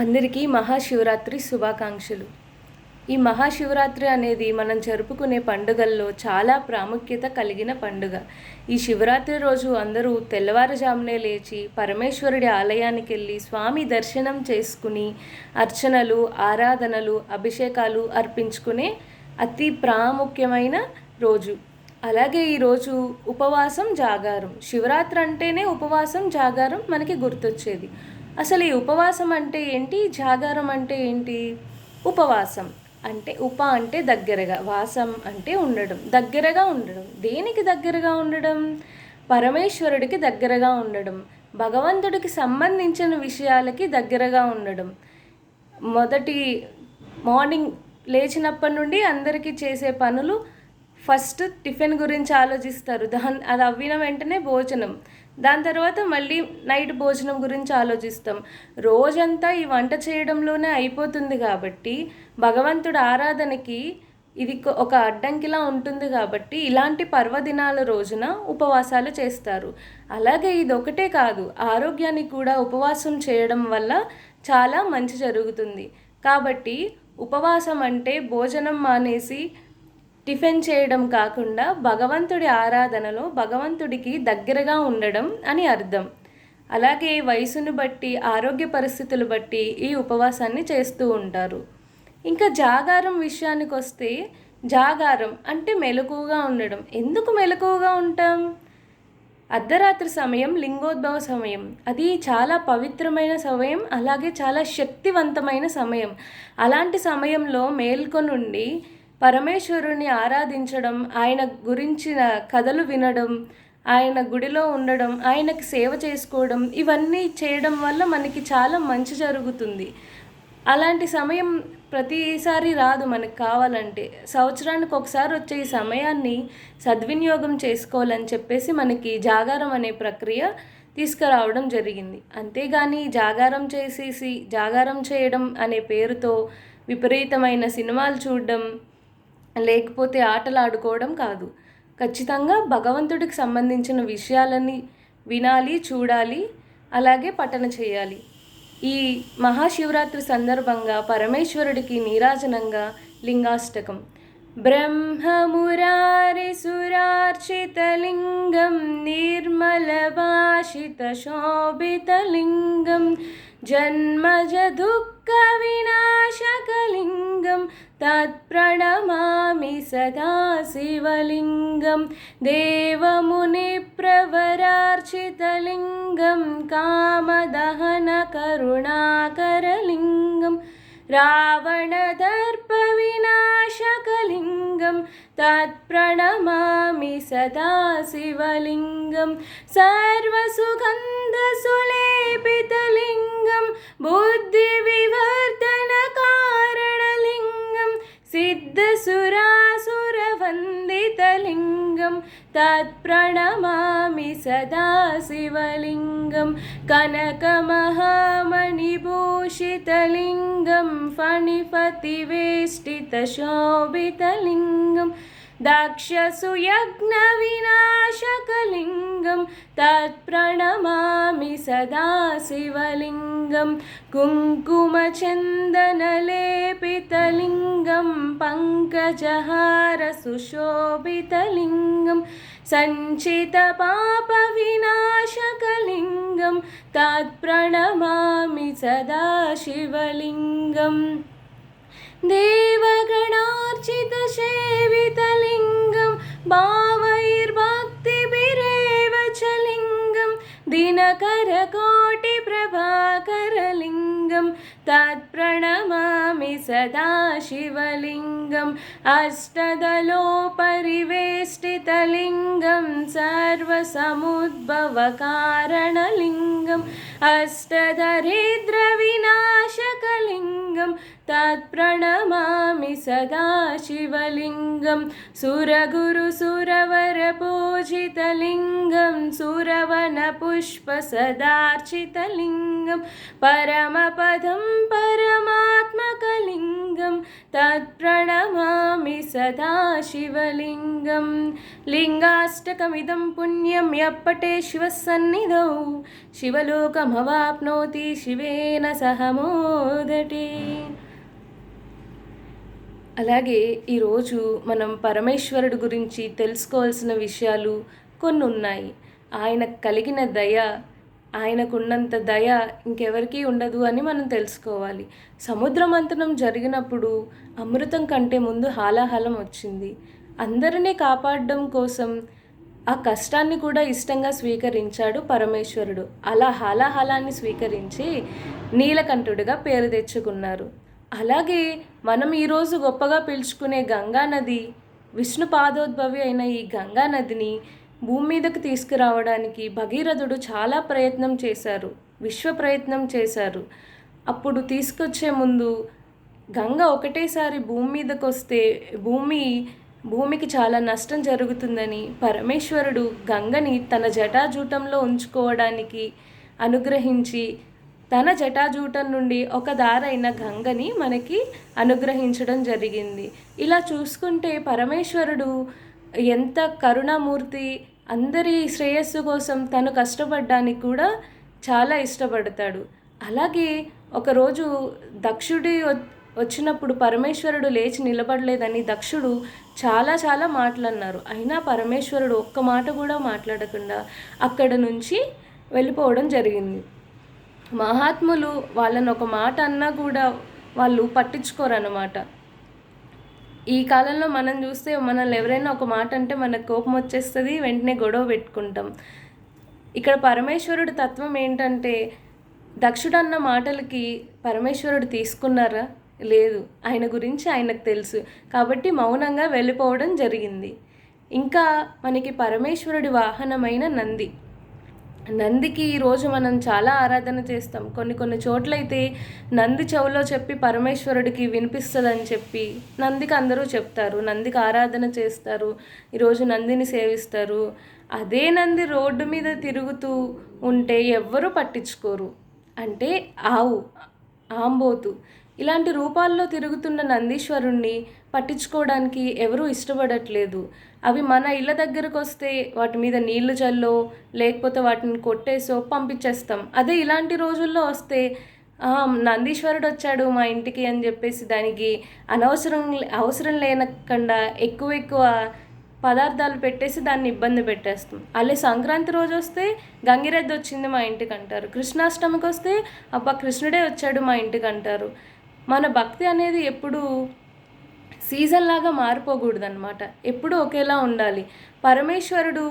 అందరికీ మహాశివరాత్రి శుభాకాంక్షలు. ఈ మహాశివరాత్రి అనేది మనం జరుపుకునే పండుగల్లో చాలా ప్రాముఖ్యత కలిగిన పండుగ. ఈ శివరాత్రి రోజు అందరూ తెల్లవారుజామునే లేచి పరమేశ్వరుడి ఆలయానికి వెళ్ళి స్వామి దర్శనం చేసుకుని అర్చనలు, ఆరాధనలు, అభిషేకాలు అర్పించుకునే అతి ప్రాముఖ్యమైన రోజు. అలాగే ఈరోజు ఉపవాసం, జాగారం. శివరాత్రి అంటేనే ఉపవాసం, జాగారం మనకి గుర్తొచ్చేది. అసలు ఈ ఉపవాసం అంటే ఏంటి, జాగారం అంటే ఏంటి? ఉపవాసం అంటే అంటే దగ్గరగా, వాసం అంటే ఉండడం, దగ్గరగా ఉండడం. దేనికి దగ్గరగా ఉండడం? పరమేశ్వరుడికి దగ్గరగా ఉండడం, భగవంతుడికి సంబంధించిన విషయాలకి దగ్గరగా ఉండడం. మొదటి మార్నింగ్ లేచినప్పటి నుండి అందరికీ చేసే పనులు, ఫస్ట్ టిఫిన్ గురించి ఆలోచిస్తారు. అది అవ్విన వెంటనే భోజనం, దాని తర్వాత మళ్ళీ నైట్ భోజనం గురించి ఆలోచిస్తాం. రోజంతా ఈ వంట చేయడంలోనే అయిపోతుంది కాబట్టి భగవంతుడి ఆరాధనకి ఇది ఒక అడ్డంకిలా ఉంటుంది కాబట్టి ఇలాంటి పర్వదినాల రోజున ఉపవాసాలు చేస్తారు. అలాగే ఇది ఒకటే కాదు, ఆరోగ్యానికి కూడా ఉపవాసం చేయడం వల్ల చాలా మంచి జరుగుతుంది. కాబట్టి ఉపవాసం అంటే భోజనం మానేసి టిఫిన్ చేయడం కాకుండా భగవంతుడి ఆరాధనలో భగవంతుడికి దగ్గరగా ఉండడం అని అర్థం. అలాగే వయసును బట్టి, ఆరోగ్య పరిస్థితులు బట్టి ఈ ఉపవాసాన్ని చేస్తూ ఉంటారు. ఇంకా జాగారం విషయానికి వస్తే, జాగారం అంటే మెలకువగా ఉండడం. ఎందుకు మెలకువగా ఉంటాం? అర్ధరాత్రి సమయం లింగోద్భవ సమయం. అది చాలా పవిత్రమైన సమయం, అలాగే చాలా శక్తివంతమైన సమయం. అలాంటి సమయంలో మేల్కొనుండి పరమేశ్వరుని ఆరాధించడం, ఆయన గురించిన కథలు వినడం, ఆయన గుడిలో ఉండడం, ఆయనకి సేవ చేసుకోవడం, ఇవన్నీ చేయడం వల్ల మనకి చాలా మంచి జరుగుతుంది. అలాంటి సమయం ప్రతిసారి రాదు మనకు కావాలంటే. సంవత్సరానికి ఒకసారి వచ్చే ఈ సమయాన్ని సద్వినియోగం చేసుకోవాలని చెప్పేసి మనకి జాగారం అనే ప్రక్రియ తీసుకురావడం జరిగింది. అంతేగాని జాగారం చేసేసి జాగారం చేయడం అనే పేరుతో విపరీతమైన సినిమాలు చూడడం, లేకపోతే ఆటలు ఆడుకోవడం కాదు. ఖచ్చితంగా భగవంతుడికి సంబంధించిన విషయాలని వినాలి, చూడాలి, అలాగే పఠన చేయాలి. ఈ మహాశివరాత్రి సందర్భంగా పరమేశ్వరుడికి నీరాజనంగా లింగాష్టకం. బ్రహ్మమురారి సురార్చితలింగం నిర్మలభాషిత శోభితలింగం జన్మజ దుఃఖ వినాశకలింగం తత్ప్రణమామి సదా శివలింగం దేవమునిప్రవరార్చితలింగం కామదహన కరుణాకరలింగం రావణదర్ప వినాశకలింగం తత్ప్రణమామి సదా శివలింగం సర్వసుగంధసులేపితలింగం బుద్ధివివర్ధనకారణలింగం సిద్ధసురాసురవందితలింగం తత్ప్రణమామి సదా శివలింగం కనకమహామణిభూషితలింగం ఫణిపతివేష్టితశోభితలింగం దక్షసుయజ్ఞవినాశకలింగం తత్ప్రణమామి సదా శివలింగం కుంకుమచందనలేపితలింగం పంకజహార సుశోభితలింగం సంచితపాప వినాశకలింగం తత్ప్రణమామి సదా శివలింగం దేవగణార్చిత సేవితలింగం భావైర్భక్తిభిరేవ చ లింగం దినకరకోటి ప్రభాకరలింగం తత్ప్రణమామి సదా శివలింగం అష్టదలోపరివేష్టితలింగం సర్వసముద్భవకారణలింగం అష్టదరిద్ర వినాశకలింగం తత్ప్రణమామి సదా శివలింగం సురగురు సురవర పూజితలింగం సురవన పుష్ప సదార్చితలింగం పరమపదం పరమాత్మ చిదాత్మకలింగం తత్ప్రణమామి సదా శివలింగం. లింగాష్టకమిదం పుణ్యం యప్పటే శివసన్నిధౌ శివలోకమవాప్నోతి శివేన సహ మోదటే. అలాగే ఈరోజు మనం పరమేశ్వరుడు గురించి తెలుసుకోవాల్సిన విషయాలు కొన్ని ఉన్నాయి. ఆయనకు కలిగిన దయ, ఆయనకున్నంత దయ ఇంకెవరికీ ఉండదు అని మనం తెలుసుకోవాలి. సముద్ర మంథనం జరిగినప్పుడు అమృతం కంటే ముందు హాలాహలం వచ్చింది. అందరినీ కాపాడడం కోసం ఆ కష్టాన్ని కూడా ఇష్టంగా స్వీకరించాడు పరమేశ్వరుడు. అలా హాలాహలాన్ని స్వీకరించి నీలకంఠుడిగా పేరు తెచ్చుకున్నారు. అలాగే మనం ఈరోజు గొప్పగా పిలుచుకునే గంగానది, విష్ణు పాదోద్భవి అయిన ఈ గంగానదిని భూమి మీదకు తీసుకురావడానికి భగీరథుడు చాలా ప్రయత్నం చేశారు, విశ్వ ప్రయత్నం చేశారు. అప్పుడు తీసుకొచ్చే ముందు గంగ ఒకటేసారి భూమి మీదకు వస్తే భూమికి చాలా నష్టం జరుగుతుందని పరమేశ్వరుడు గంగని తన జటాజూటంలో ఉంచుకోవడానికి అనుగ్రహించి తన జటాజూటం నుండి ఒక దారైన గంగని మనకి అనుగ్రహించడం జరిగింది. ఇలా చూసుకుంటే పరమేశ్వరుడు ఎంత కరుణామూర్తి, అందరి శ్రేయస్సు కోసం తను కష్టపడడానికి కూడా చాలా ఇష్టపడతాడు. అలాగే ఒకరోజు దక్షుడి వచ్చినప్పుడు పరమేశ్వరుడు లేచి నిలబడలేదని దక్షుడు చాలా మాటలన్నారు. అయినా పరమేశ్వరుడు ఒక్క మాట కూడా మాట్లాడకుండా అక్కడ నుంచి వెళ్ళిపోవడం జరిగింది. మహాత్ములు వాళ్ళని ఒక మాట అన్నా కూడా వాళ్ళు పట్టించుకోరన్నమాట. ఈ కాలంలో మనం చూస్తే మనల్ని ఎవరైనా ఒక మాట అంటే మనకు కోపం వచ్చేస్తుంది, వెంటనే గొడవ పెట్టుకుంటాం. ఇక్కడ పరమేశ్వరుడు తత్వం ఏంటంటే, దక్షుడు అన్న మాటలకి పరమేశ్వరుడు తీసుకున్నారా? లేదు. ఆయన గురించి ఆయనకు తెలుసు కాబట్టి మౌనంగా వెళ్ళిపోవడం జరిగింది. ఇంకా మనకి పరమేశ్వరుడి వాహనమైన నందికి ఈరోజు మనం చాలా ఆరాధన చేస్తాం. కొన్ని చోట్లయితే నంది చెవులో చెప్పి పరమేశ్వరుడికి వినిపిస్తుందని చెప్పి నందికి అందరూ చెప్తారు, నందికి ఆరాధన చేస్తారు, ఈరోజు నందిని సేవిస్తారు. అదే నంది రోడ్డు మీద తిరుగుతూ ఉంటే ఎవ్వరూ పట్టించుకోరు. అంటే ఆంబోతు ఇలాంటి రూపాల్లో తిరుగుతున్న నందీశ్వరుణ్ణి పట్టించుకోవడానికి ఎవరూ ఇష్టపడట్లేదు. అవి మన ఇళ్ళ దగ్గరకు వస్తే వాటి మీద నీళ్లు చల్లో లేకపోతే వాటిని కొట్టేసో పంపించేస్తాం. అదే ఇలాంటి రోజుల్లో వస్తే నందీశ్వరుడు వచ్చాడు మా ఇంటికి అని చెప్పేసి దానికి అవసరం లేనకుండా ఎక్కువ పదార్థాలు పెట్టేసి దాన్ని ఇబ్బంది పెట్టేస్తాం. అలా సంక్రాంతి రోజు వస్తే గంగిరెద్దు వచ్చింది మా ఇంటికి అంటారు. కృష్ణాష్టమికి వస్తే అబ్బా కృష్ణుడే వచ్చాడు మా ఇంటికి అంటారు. మన భక్తి అనేది ఎప్పుడు సీజన్ లాగా మారిపోకూడదు అనమాట, ఎప్పుడు ఒకేలా ఉండాలి. పరమేశ్వరుడు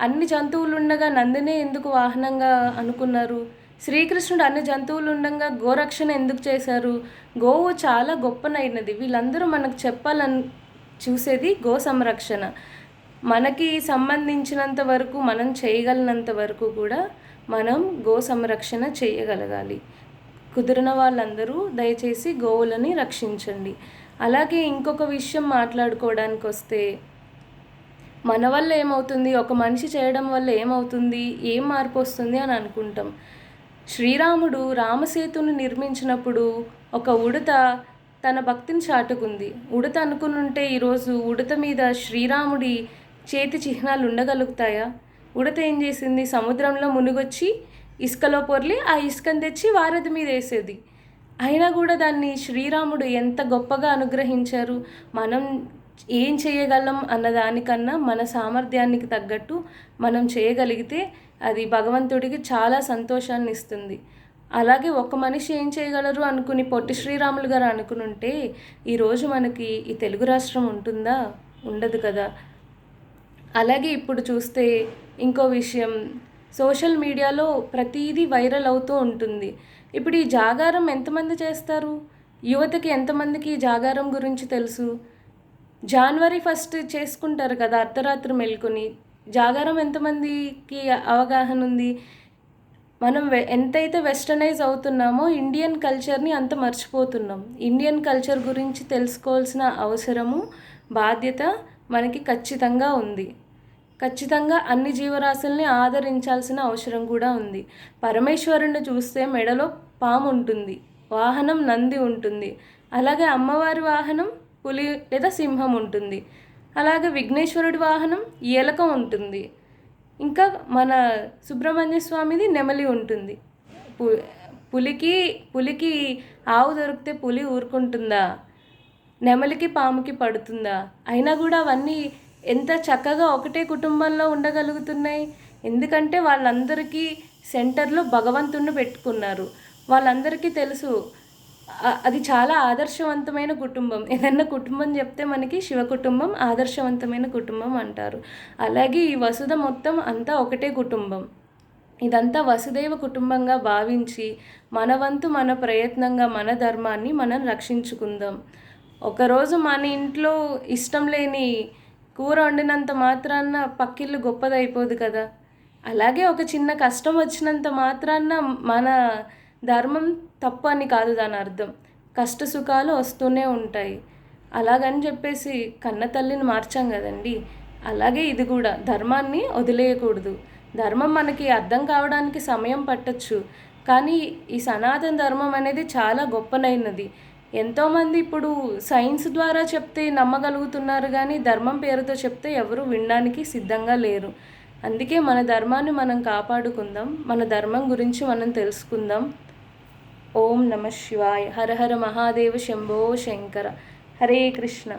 అన్ని జంతువులు ఉండగా నందినే ఎందుకు వాహనంగా అనుకున్నారు? శ్రీకృష్ణుడు అన్ని జంతువులు ఉండగా గోరక్షణ ఎందుకు చేశారు? గోవు చాలా గొప్పనైనది. వీళ్ళందరూ మనకు చెప్పాలని చూసేది గో సంరక్షణ. మనకి సంబంధించినంత వరకు, మనం చేయగలిగినంత వరకు కూడా మనం గో సంరక్షణ చేయగలగాలి. కుదిరిన వాళ్ళందరూ దయచేసి గోవులని రక్షించండి. అలాగే ఇంకొక విషయం మాట్లాడుకోవడానికి వస్తే, మన వల్ల ఏమవుతుంది, ఒక మనిషి చేయడం వల్ల ఏమవుతుంది, ఏం మార్పు వస్తుంది అని అనుకుంటాం. శ్రీరాముడు రామసేతుని నిర్మించినప్పుడు ఒక ఉడత తన భక్తిని చాటుకుంది. ఉడత అనుకునుంటే ఈరోజు ఉడత మీద శ్రీరాముడి చేతి చిహ్నాలు ఉండగలుగుతాయా? ఉడత ఏం చేసింది? సముద్రంలో మునిగొచ్చి ఇసుకలో పొర్లి ఆ ఇసుకను తెచ్చి వారధి మీద వేసేది. అయినా కూడా దాన్ని శ్రీరాముడు ఎంత గొప్పగా అనుగ్రహించారు. మనం ఏం చేయగలం అన్నదానికన్నా మన సామర్థ్యానికి తగ్గట్టు మనం చేయగలిగితే అది భగవంతుడికి చాలా సంతోషాన్ని ఇస్తుంది. అలాగే ఒక మనిషి ఏం చేయగలరు అనుకుని పొట్టి శ్రీరాములు గారు అనుకునుంటే ఈరోజు మనకి ఈ తెలుగు రాష్ట్రం ఉంటుందా? ఉండదు కదా. అలాగే ఇప్పుడు చూస్తే ఇంకో విషయం, సోషల్ మీడియాలో ప్రతిదీ వైరల్ అవుతూ ఉంటుంది. ఇప్పుడు ఈ జాగారం ఎంతమంది చేస్తారు? యువతకి ఎంతమందికి ఈ జాగారం గురించి తెలుసు? జనవరి 1 చేసుకుంటారు కదా అర్ధరాత్రి మెలుకొని. జాగారం ఎంతమందికి అవగాహన ఉంది? మనం ఎంతైతే వెస్టర్నైజ్ అవుతున్నామో ఇండియన్ కల్చర్ని అంత మర్చిపోతున్నాం. ఇండియన్ కల్చర్ గురించి తెలుసుకోవాల్సిన అవసరము, బాధ్యత మనకి ఖచ్చితంగా ఉంది. ఖచ్చితంగా అన్ని జీవరాశుల్ని ఆదరించాల్సిన అవసరం కూడా ఉంది. పరమేశ్వరుని చూస్తే మెడలో పాము ఉంటుంది. వాహనం నంది ఉంటుంది. అలాగే అమ్మవారి వాహనం పులి లేదా సింహం ఉంటుంది. అలాగే విఘ్నేశ్వరుడి వాహనం ఎలక ఉంటుంది. ఇంకా మన సుబ్రహ్మణ్య స్వామిది నెమలి ఉంటుంది. పులికి ఆవు దొరికితే పులి ఊరుకుంటుందా? నెమలికి పాముకి పడుతుందా? అయినా కూడా అవన్నీ ఎంత చక్కగా ఒకటే కుటుంబంలో ఉండగలుగుతున్నాయి. ఎందుకంటే వాళ్ళందరికీ సెంటర్లో భగవంతుణ్ణి పెట్టుకున్నారు. వాళ్ళందరికీ తెలుసు అది చాలా ఆదర్శవంతమైన కుటుంబం. ఏదన్నా కుటుంబం చెప్తే మనకి శివ కుటుంబం ఆదర్శవంతమైన కుటుంబం అంటారు. అలాగే ఈ వసుధ మొత్తం అంతా ఒకటే కుటుంబం. ఇదంతా వసుదైవ కుటుంబంగా భావించి మన వంతు మన ప్రయత్నంగా మన ధర్మాన్ని మనం రక్షించుకుందాం. ఒకరోజు మన ఇంట్లో ఇష్టం లేని కూర వండినంత మాత్రాన పక్కిల్లు గొప్పదైపోదు కదా. అలాగే ఒక చిన్న కష్టం వచ్చినంత మాత్రాన మన ధర్మం తప్పు అని కాదు దాని అర్థం. కష్ట సుఖాలు వస్తూనే ఉంటాయి. అలాగని చెప్పేసి కన్న తల్లిని మార్చాం కదండి. అలాగే ఇది కూడా ధర్మాన్ని వదిలేయకూడదు. ధర్మం మనకి అర్థం కావడానికి సమయం పట్టచ్చు, కానీ ఈ సనాతన ధర్మం అనేది చాలా గొప్పనైనది. ఎంతోమంది ఇప్పుడు సైన్స్ ద్వారా చెప్తే నమ్మగలుగుతున్నారు, కానీ ధర్మం పేరుతో చెప్తే ఎవరు వినడానికి సిద్ధంగా లేరు. అందుకే మన ధర్మాన్ని మనం కాపాడుకుందాం, మన ధర్మం గురించి మనం తెలుసుకుందాం. ఓం నమ శివాయ. హర హర మహాదేవ శంభో శంకర. హరే కృష్ణ.